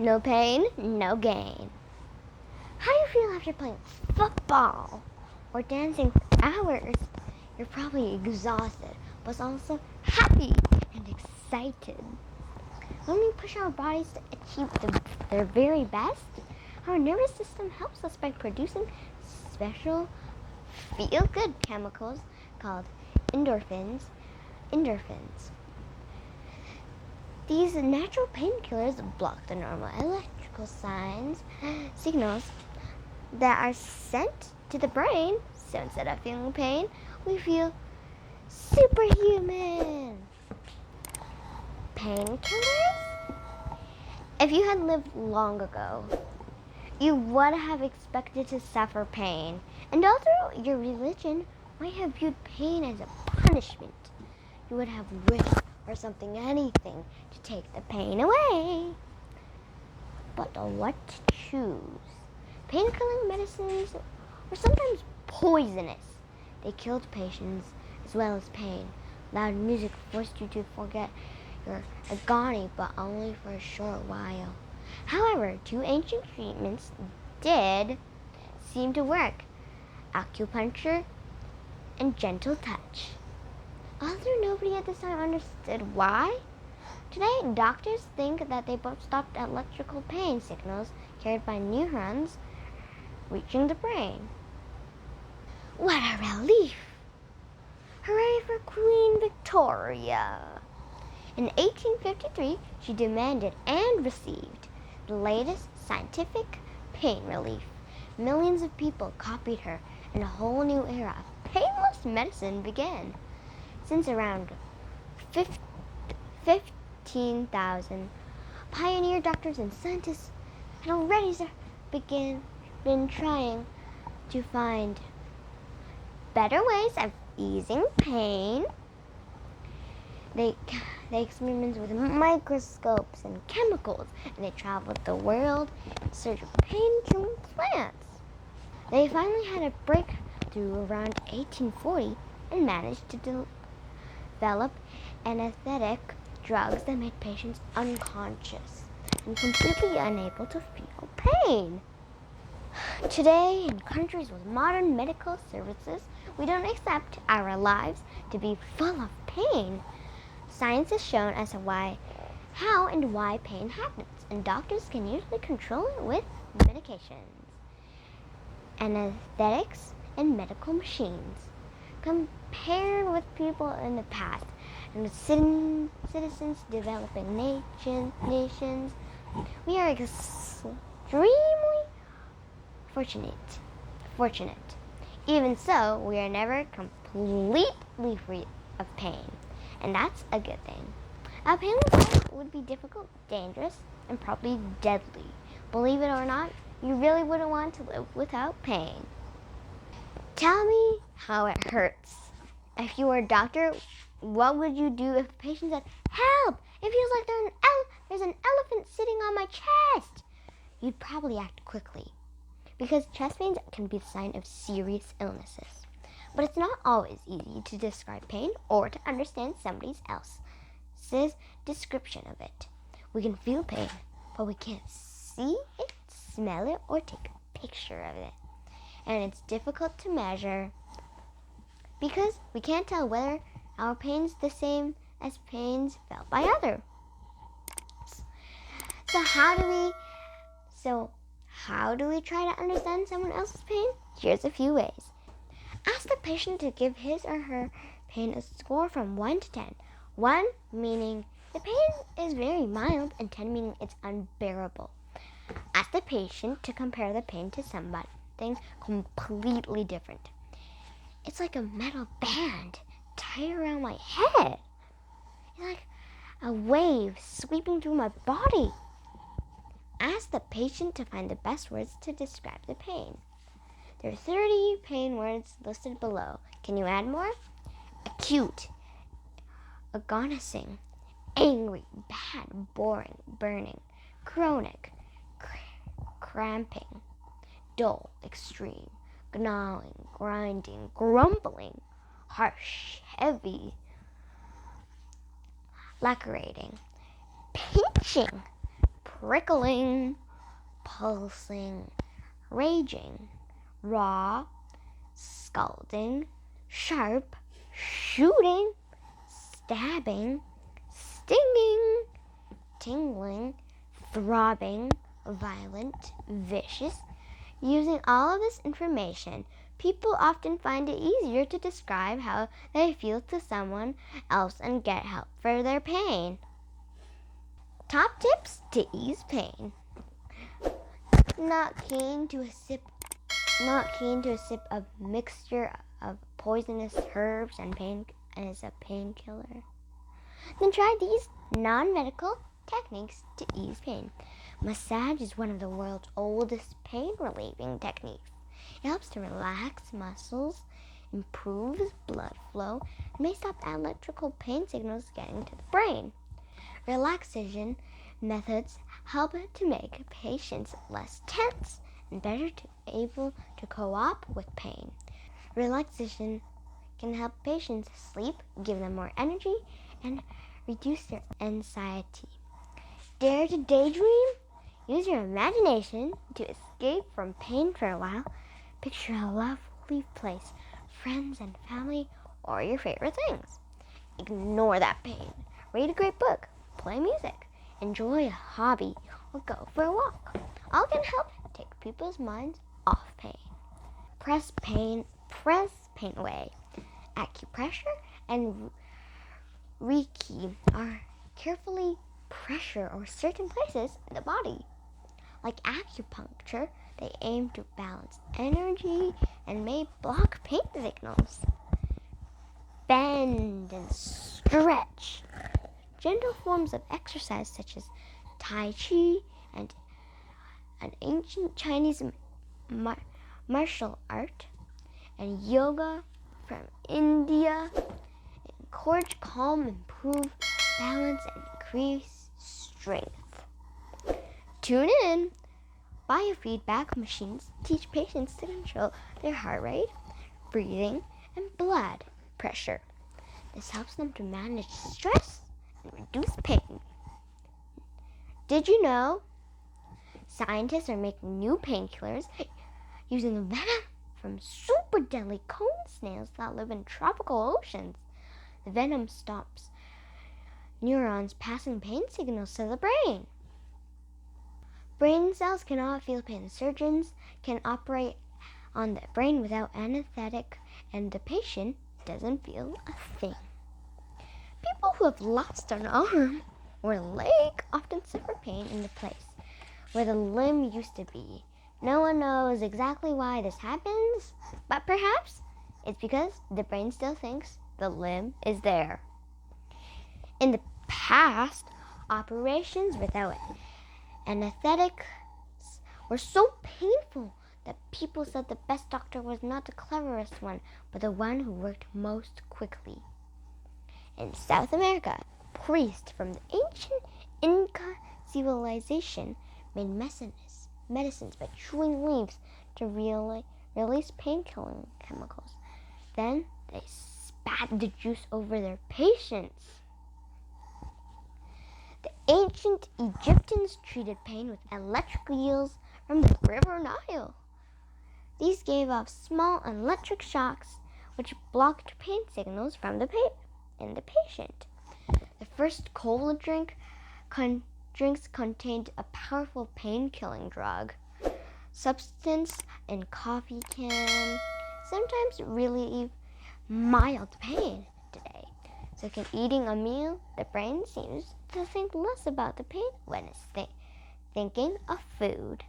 No pain, no gain. How do you feel after playing football or dancing for hours? You're probably exhausted, but also happy and excited. When we push our bodies to achieve their very best, our nervous system helps us by producing special feel-good chemicals called endorphins. These natural painkillers block the normal electrical signals that are sent to the brain, so instead of feeling pain, we feel superhuman. Painkillers? If you had lived long ago, you would have expected to suffer pain, and although your religion might have viewed pain as a punishment, you would have wished for anything to take the pain away. But what to choose? Pain-killing medicines were sometimes poisonous. They killed patients as well as pain. Loud music forced you to forget your agony, but only for a short while. However, two ancient treatments did seem to work: acupuncture and gentle touch. Although nobody at this time understood why, today doctors think that they both stopped electrical pain signals carried by neurons reaching the brain. What a relief! Hooray for Queen Victoria! In 1853, she demanded and received the latest scientific pain relief. Millions of people copied her, and a whole new era of painless medicine began. Since around 15,000, pioneer doctors and scientists had already been trying to find better ways of easing pain. They experimented with microscopes and chemicals, and they traveled the world in search of pain-killing plants. They finally had a breakthrough around 1840 and managed to develop anesthetic drugs that made patients unconscious and completely unable to feel pain. Today, in countries with modern medical services, we don't accept our lives to be full of pain. Science has shown us how and why pain happens, and doctors can usually control it with medications, anesthetics, and medical machines. Compared with people in the past and with citizens developing nations, we are extremely fortunate. Even so, we are never completely free of pain, and that's a good thing. A painless life would be difficult, dangerous, and probably deadly. Believe it or not, you really wouldn't want to live without pain. Tell me how it hurts. If you were a doctor, what would you do if a patient said, "Help! It feels like there's an elephant sitting on my chest"? You'd probably act quickly, because chest pains can be a sign of serious illnesses. But it's not always easy to describe pain or to understand somebody else's description of it. We can feel pain, but we can't see it, smell it, or take a picture of it. And it's difficult to measure because we can't tell whether our pain's the same as pains felt by others. So how do we try to understand someone else's pain? Here's a few ways. Ask the patient to give his or her pain a score from 1 to 10. 1 meaning the pain is very mild, and 10 meaning it's unbearable. Ask the patient to compare the pain to something completely different. It's like a metal band tied around my head. It's like a wave sweeping through my body. Ask the patient to find the best words to describe the pain. There are 30 pain words listed below. Can you add more? Acute, agonizing, angry, bad, boring, burning, chronic, cramping, dull, extreme, gnawing, grinding, grumbling, harsh, heavy, lacerating, pinching, prickling, pulsing, raging, raw, scalding, sharp, shooting, stabbing, stinging, tingling, throbbing, violent, vicious. Using all of this information, people often find it easier to describe how they feel to someone else and get help for their pain. Top tips to ease pain. Not keen to a sip of mixture of poisonous herbs and as a painkiller. Then try these non-medical techniques to ease pain. Massage is one of the world's oldest pain-relieving techniques. It helps to relax muscles, improves blood flow, and may stop electrical pain signals getting to the brain. Relaxation methods help to make patients less tense and better able to cope with pain. Relaxation can help patients sleep, give them more energy, and reduce their anxiety. Dare to daydream? Use your imagination to escape from pain for a while. Picture a lovely place, friends and family, or your favorite things. Ignore that pain. Read a great book, play music, enjoy a hobby, or go for a walk. All can help take people's minds off pain. Press pain away. Acupressure and Reiki are carefully pressure or certain places in the body. Like acupuncture, they aim to balance energy and may block pain signals. Bend and stretch. Gentle forms of exercise such as Tai Chi and an ancient Chinese martial art and yoga from India encourage calm, improve balance, and increase strength. Tune in. Biofeedback machines teach patients to control their heart rate, breathing, and blood pressure. This helps them to manage stress and reduce pain. Did you know scientists are making new painkillers using venom from super deadly cone snails that live in tropical oceans? The venom stops neurons passing pain signals to the brain. Brain cells cannot feel pain. Surgeons can operate on the brain without anesthetic, and the patient doesn't feel a thing. People who have lost an arm or leg often suffer pain in the place where the limb used to be. No one knows exactly why this happens, but perhaps it's because the brain still thinks the limb is there. In the past, operations without anesthetics were so painful that people said the best doctor was not the cleverest one, but the one who worked most quickly. In South America, priests from the ancient Inca civilization made medicines by chewing leaves to release pain-killing chemicals. Then they spat the juice over their patients. The ancient Egyptians treated pain with electric eels from the river Nile. These gave off small electric shocks which blocked pain signals from the patient. The first cola drinks contained a powerful pain-killing drug. Substance in coffee can sometimes relieve mild pain today. So can eating a meal, the brain seems to think less about the pain when it's thinking of food.